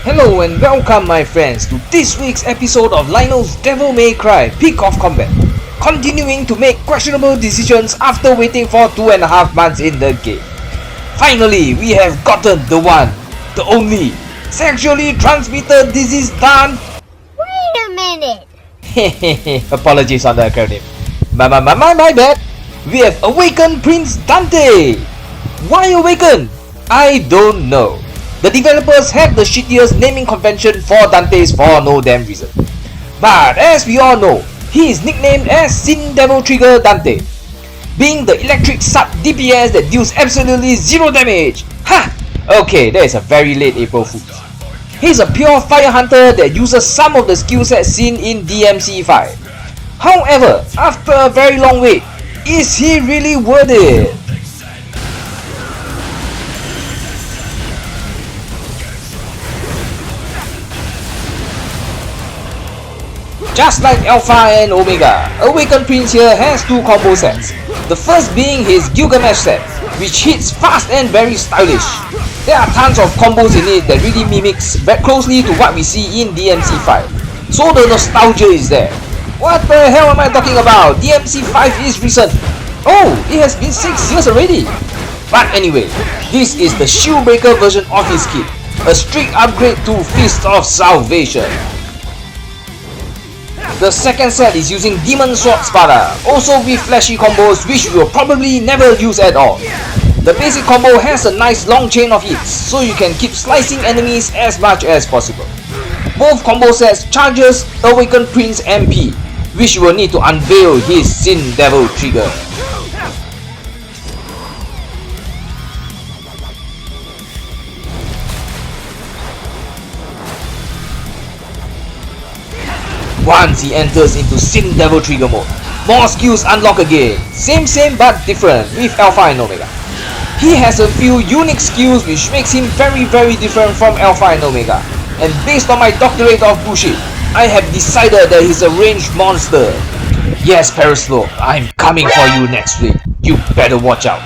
Hello and welcome my friends to this week's episode of Lionel's Devil May Cry Peak of Combat. Continuing to make questionable decisions after waiting for 2.5 months in the game. Finally, we have gotten the one, the only, sexually transmitted disease done. Wait a minute. Apologies on the acronym. My bad. We have awakened Prince Dante. Why awaken? I don't know. The developers had the shittiest naming convention for Dante's for no damn reason. But as we all know, he is nicknamed as Sin Devil Trigger Dante, being the electric sub DPS that deals absolutely zero damage. Ha! Okay, that is a very late April Fool. He's a pure fire hunter that uses some of the skill sets seen in DMC5. However, after a very long wait, is he really worth it? Just like Alpha and Omega, Awakened Prince here has two combo sets. The first being his Gilgamesh set, which hits fast and very stylish. There are tons of combos in it that really mimics very closely to what we see in DMC5. So the nostalgia is there. What the hell am I talking about? DMC5 is recent. Oh, it has been 6 years already. But anyway, this is the Shieldbreaker version of his kit, a strict upgrade to Fist of Salvation. The second set is using Demon Sword Spada, also with flashy combos which we will probably never use at all. The basic combo has a nice long chain of hits, so you can keep slicing enemies as much as possible. Both combo sets charges Awakened Prince MP, which you will need to unveil his Sin Devil Trigger. Once he enters into Sin Devil Trigger mode, more skills unlock again. Same but different with Alpha and Omega. He has a few unique skills which makes him very different from Alpha and Omega. And based on my doctorate of bullshit, I have decided that he's a ranged monster. Yes, Perislope, I'm coming for you next week. You better watch out.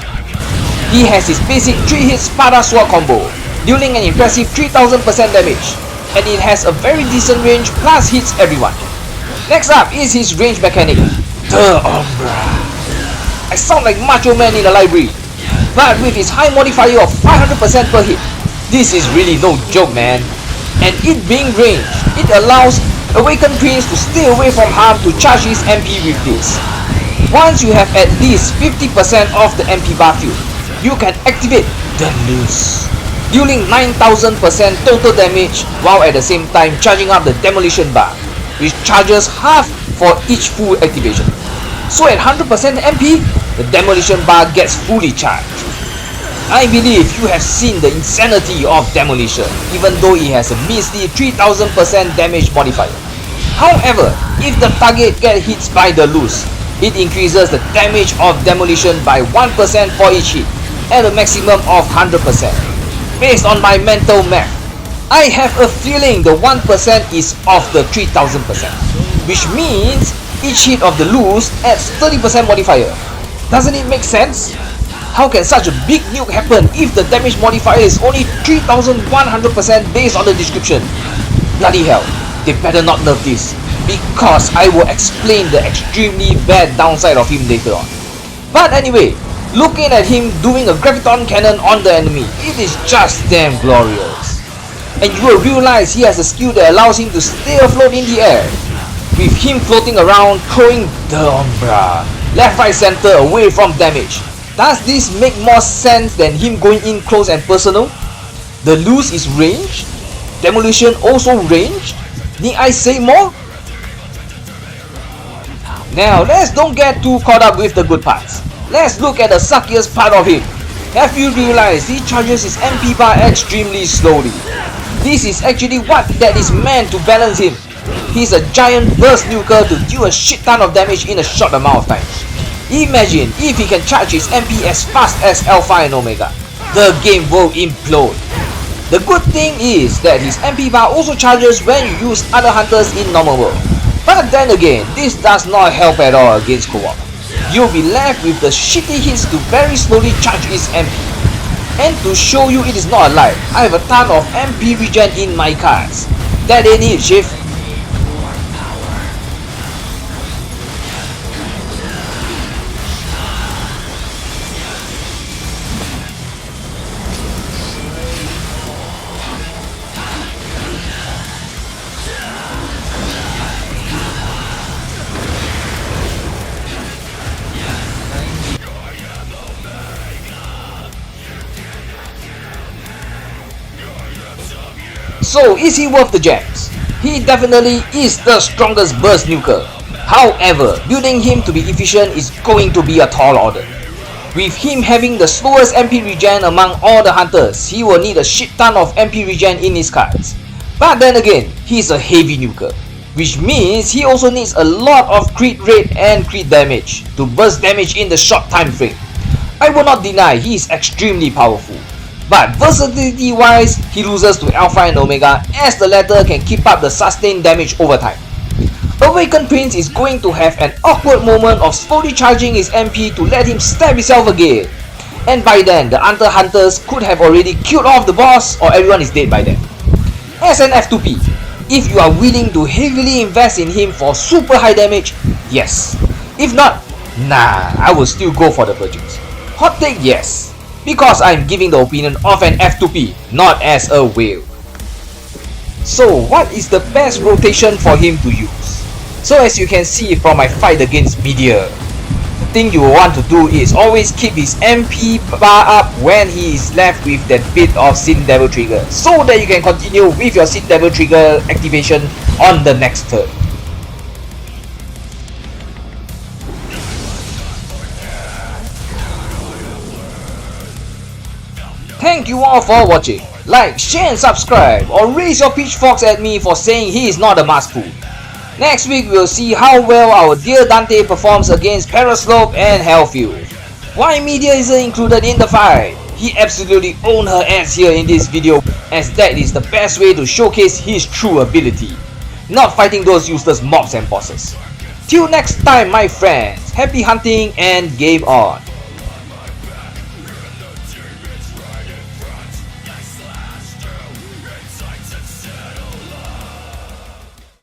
He has his basic 3-hit Spada Sword combo, dealing an impressive 3000% damage. And it has a very decent range plus hits everyone. Next up is his range mechanic, the Umbra. I sound like Macho Man in a library, but with his high modifier of 500% per hit, this is really no joke, man. And it being ranged, it allows Awakened Prince to stay away from harm to charge his MP with this. Once you have at least 50% of the MP bar filled, you can activate the Noose, dealing 9000% total damage while at the same time charging up the Demolition bar, which charges half for each full activation. So at 100% MP, the Demolition bar gets fully charged. I believe you have seen the insanity of Demolition, even though it has a measly 3000% damage modifier. However, if the target gets hit by the loose, it increases the damage of Demolition by 1% for each hit, at a maximum of 100%. Based on my mental math, I have a feeling the 1% is of the 3000%, which means each hit of the loose adds 30% modifier. Doesn't it make sense? How can such a big nuke happen if the damage modifier is only 3100% based on the description? Bloody hell, they better not nerf this, because I will explain the extremely bad downside of him later on. But anyway, looking at him doing a graviton cannon on the enemy, it is just damn glorious. And you will realize he has a skill that allows him to stay afloat in the air, with him floating around throwing the Umbra left, right, center away from damage. Does this make more sense than him going in close and personal? The loose is ranged, Demolition also ranged. Need I say more? Now let's don't get too caught up with the good parts. Let's look at the suckiest part of him. Have you realized he charges his MP bar extremely slowly? This is actually what that is meant to balance him. He's a giant burst nuker to deal a shit ton of damage in a short amount of time. Imagine if he can charge his MP as fast as Alpha and Omega. The game will implode. The good thing is that his MP bar also charges when you use other hunters in normal world. But then again, this does not help at all against co-op. You'll be left with the shitty hits to very slowly charge his MP. And to show you it is not a lie, I have a ton of MP regen in my cards. That ain't it, Chief. So is he worth the gems? He definitely is the strongest burst nuker. However, building him to be efficient is going to be a tall order. With him having the slowest MP regen among all the hunters, he will need a shit ton of MP regen in his cards. But then again, he is a heavy nuker, which means he also needs a lot of crit rate and crit damage to burst damage in the short time frame. I will not deny he is extremely powerful, but versatility wise, he loses to Alpha and Omega as the latter can keep up the sustained damage over time. Awakened Prince is going to have an awkward moment of slowly charging his MP to let him stab himself again. And by then, the other hunters could have already killed off the boss or everyone is dead by then. As an F2P, if you are willing to heavily invest in him for super high damage, yes. If not, nah, I will still go for the Virgins. Hot take, yes, because I am giving the opinion of an F2P, not as a whale. So what is the best rotation for him to use? So as you can see from my fight against Meteor, the thing you want to do is always keep his MP bar up when he is left with that bit of Sin Devil Trigger, so that you can continue with your Sin Devil Trigger activation on the next turn. Thank you all for watching. Like, share and subscribe, or raise your pitchforks at me for saying he is not a must pull. Next week we'll see how well our dear Dante performs against Paraslope and Hellfield. Why Media isn't included in the fight? He absolutely owned her ass here in this video, as that is the best way to showcase his true ability, not fighting those useless mobs and bosses. Till next time my friends, happy hunting and game on.